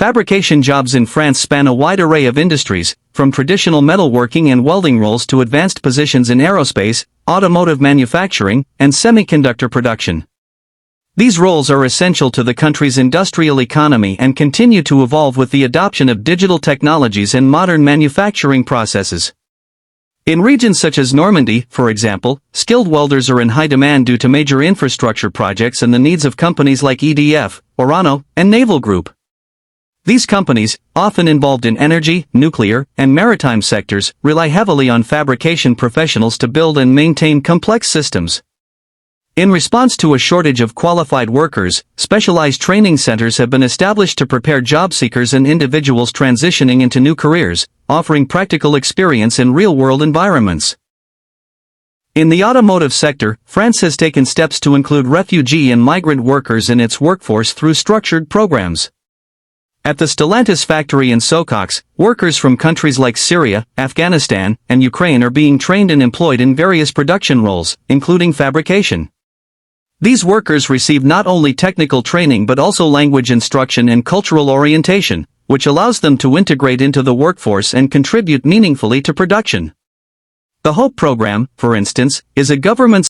Fabrication jobs in France span a wide array of industries, from traditional metalworking and welding roles to advanced positions in aerospace, automotive manufacturing, and semiconductor production. These roles are essential to the country's industrial economy and continue to evolve with the adoption of digital technologies and modern manufacturing processes. In regions such as Normandy, for example, skilled welders are in high demand due to major infrastructure projects and the needs of companies like EDF, Orano, and Naval Group. These companies, often involved in energy, nuclear, and maritime sectors, rely heavily on fabrication professionals to build and maintain complex systems. In response to a shortage of qualified workers, specialized training centers have been established to prepare job seekers and individuals transitioning into new careers, offering practical experience in real-world environments. In the automotive sector, France has taken steps to include refugee and migrant workers in its workforce through structured programs. At the Stellantis factory in Socox, workers from countries like Syria, Afghanistan, and Ukraine are being trained and employed in various production roles, including fabrication. These workers receive not only technical training but also language instruction and cultural orientation, which allows them to integrate into the workforce and contribute meaningfully to production. The HOPE program, for instance, is a government